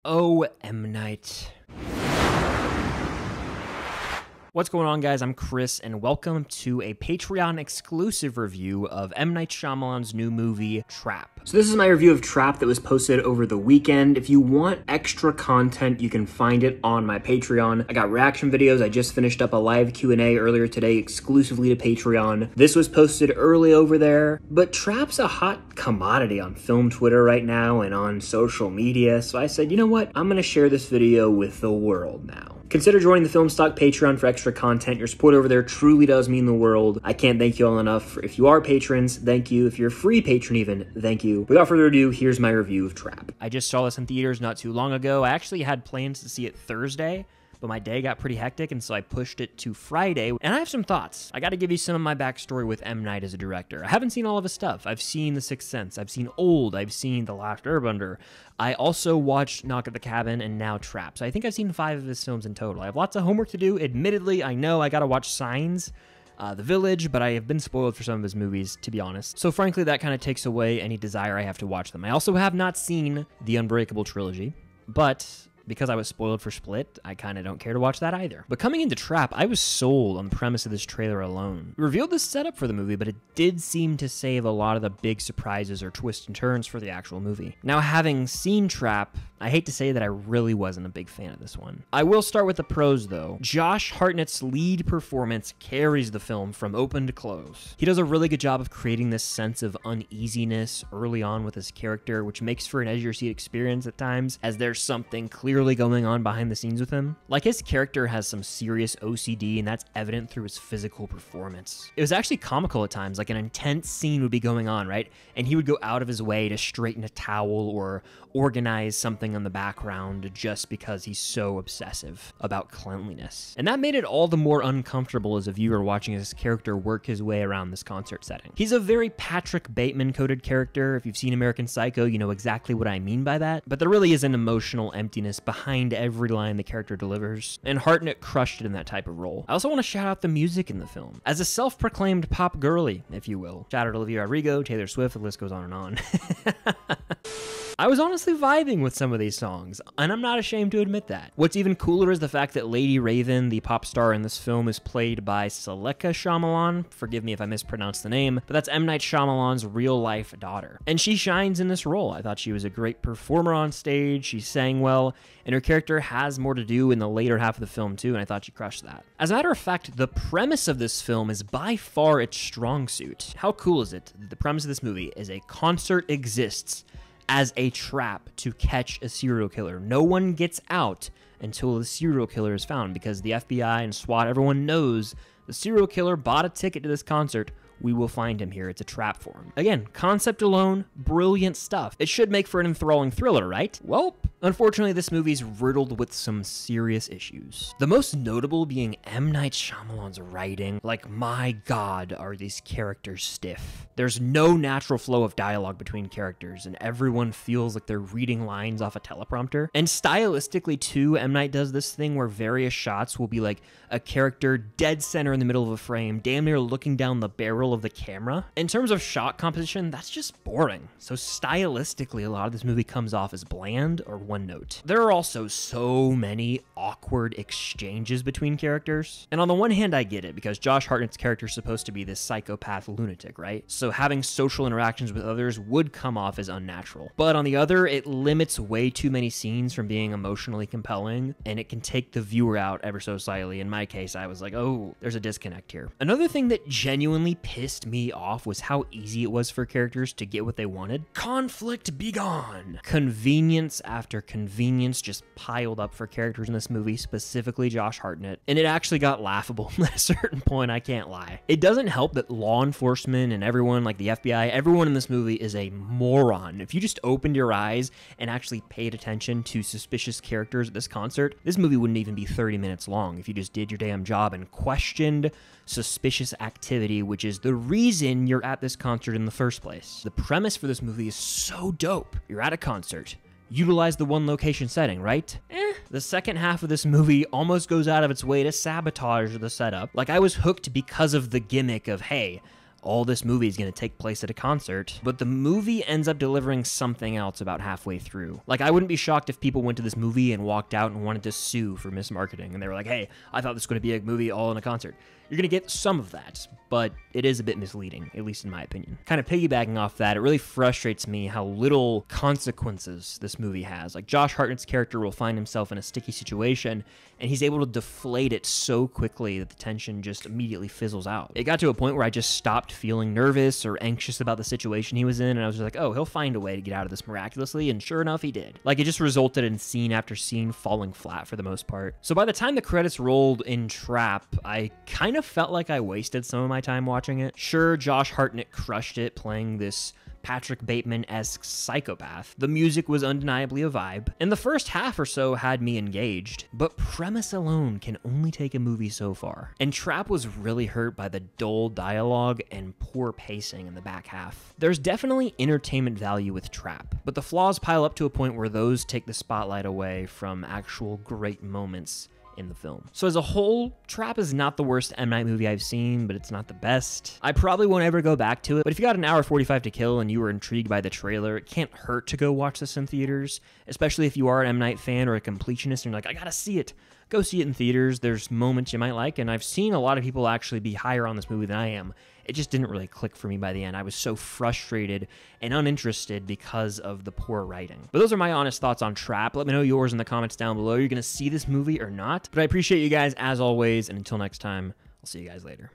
Oh, M Night. What's going on, guys? I'm Chris, and welcome to a Patreon exclusive review of M Night Shyamalan's new movie, Trap. So this is my review of Trap that was posted over the weekend. If you want extra content, you can find it on my Patreon. I got reaction videos. I just finished up a live Q&A earlier today exclusively to Patreon. This was posted early over there, but Trap's a hot commodity on film Twitter right now and on social media, so I said, you know what? I'm gonna share this video with the world now. Consider joining the Film Stock Patreon for extra content. Your support over there truly does mean the world. I can't thank you all enough. If you are patrons, thank you. If you're a free patron even, thank you. Without further ado, here's my review of Trap. I just saw this in theaters not too long ago. I actually had plans to see it Thursday, but my day got pretty hectic, and so I pushed it to Friday. And I have some thoughts. I gotta give you some of my backstory with M. Night as a director. I haven't seen all of his stuff. I've seen The Sixth Sense. I've seen Old. I've seen The Last Airbender. I also watched Knock at the Cabin and now Trap. So I think I've seen 5 of his films in total. I have lots of homework to do. Admittedly, I know I gotta watch Signs, The Village, but I have been spoiled for some of his movies, to be honest. So frankly, that kind of takes away any desire I have to watch them. I also have not seen the Unbreakable trilogy, but because I was spoiled for Split, I kind of don't care to watch that either. But coming into Trap, I was sold on the premise of this trailer alone. It revealed the setup for the movie, but it did seem to save a lot of the big surprises or twists and turns for the actual movie. Now, having seen Trap, I hate to say that I really wasn't a big fan of this one. I will start with the pros, though. Josh Hartnett's lead performance carries the film from open to close. He does a really good job of creating this sense of uneasiness early on with his character, which makes for an edge-of-your-seat experience at times, as there's something clearly going on behind the scenes with him. Like, his character has some serious OCD, and that's evident through his physical performance. It was actually comical at times. Like, an intense scene would be going on, right? And he would go out of his way to straighten a towel or organize something in the background just because he's so obsessive about cleanliness. And that made it all the more uncomfortable as a viewer watching his character work his way around this concert setting. He's a very Patrick Bateman-coded character. If you've seen American Psycho, you know exactly what I mean by that. But there really is an emotional emptiness behind every line the character delivers, and Hartnett crushed it in that type of role. I also want to shout out the music in the film. As a self-proclaimed pop girly, if you will. Shout out to Olivia Rodrigo, Taylor Swift, the list goes on and on. I was honestly vibing with some of these songs, and I'm not ashamed to admit that. What's even cooler is the fact that Lady Raven, the pop star in this film, is played by Saleka Shyamalan. Forgive me if I mispronounced the name, but that's M. Night Shyamalan's real-life daughter. And she shines in this role. I thought she was a great performer on stage, she sang well, and her character has more to do in the later half of the film too, and I thought she crushed that. As a matter of fact, the premise of this film is by far its strong suit. How cool is it that the premise of this movie is a concert exists as a trap to catch a serial killer? No one gets out until the serial killer is found, because the FBI and SWAT, everyone knows the serial killer bought a ticket to this concert. We will find him here. It's a trap for him. Again, concept alone, brilliant stuff. It should make for an enthralling thriller, right? Well, unfortunately, this movie's riddled with some serious issues. The most notable being M. Night Shyamalan's writing. Like, my God, are these characters stiff. There's no natural flow of dialogue between characters, and everyone feels like they're reading lines off a teleprompter. And stylistically, too, M. Night does this thing where various shots will be like a character dead center in the middle of a frame, damn near looking down the barrel of the camera. In terms of shot composition, that's just boring. So stylistically, a lot of this movie comes off as bland or one note. There are also so many awkward exchanges between characters. And on the one hand, I get it, because Josh Hartnett's character is supposed to be this psychopath lunatic, right? So having social interactions with others would come off as unnatural. But on the other, it limits way too many scenes from being emotionally compelling, and it can take the viewer out ever so slightly. In my case, I was like, oh, there's a disconnect here. Another thing that genuinely pissed me off was how easy it was for characters to get what they wanted. Conflict be gone. Convenience after convenience just piled up for characters in this movie, specifically Josh Hartnett, and it actually got laughable at a certain point, I can't lie. It doesn't help that law enforcement and everyone, like the FBI, everyone in this movie is a moron. If you just opened your eyes and actually paid attention to suspicious characters at this concert, this movie wouldn't even be 30 minutes long if you just did your damn job and questioned suspicious activity, which is the reason you're at this concert in the first place. The premise for this movie is so dope. You're at a concert. Utilize the one location setting, right? The second half of this movie almost goes out of its way to sabotage the setup. Like, I was hooked because of the gimmick of, hey, all this movie is going to take place at a concert, but the movie ends up delivering something else about halfway through. Like, I wouldn't be shocked if people went to this movie and walked out and wanted to sue for mismarketing, and they were like, hey, I thought this was going to be a movie all in a concert. You're going to get some of that, but it is a bit misleading, at least in my opinion. Kind of piggybacking off that, it really frustrates me how little consequences this movie has. Like, Josh Hartnett's character will find himself in a sticky situation, and he's able to deflate it so quickly that the tension just immediately fizzles out. It got to a point where I just stopped feeling nervous or anxious about the situation he was in, and I was just like, oh, he'll find a way to get out of this miraculously, and sure enough, he did. Like, it just resulted in scene after scene falling flat for the most part. So by the time the credits rolled in Trap, I kind of felt like I wasted some of my time watching it. Sure, Josh Hartnett crushed it playing this Patrick Bateman-esque psychopath. The music was undeniably a vibe, and the first half or so had me engaged, but premise alone can only take a movie so far. And Trap was really hurt by the dull dialogue and poor pacing in the back half. There's definitely entertainment value with Trap, but the flaws pile up to a point where those take the spotlight away from actual great moments in the film. So as a whole, Trap is not the worst M. Night movie I've seen, but it's not the best. I probably won't ever go back to it, but if you got an hour 45 to kill and you were intrigued by the trailer, it can't hurt to go watch this in theaters, especially if you are an M. Night fan or a completionist and you're like, I gotta see it. Go see it in theaters. There's moments you might like, and I've seen a lot of people actually be higher on this movie than I am. It just didn't really click for me by the end. I was so frustrated and uninterested because of the poor writing. But those are my honest thoughts on Trap. Let me know yours in the comments down below. You're gonna see this movie or not? But I appreciate you guys as always, and until next time, I'll see you guys later.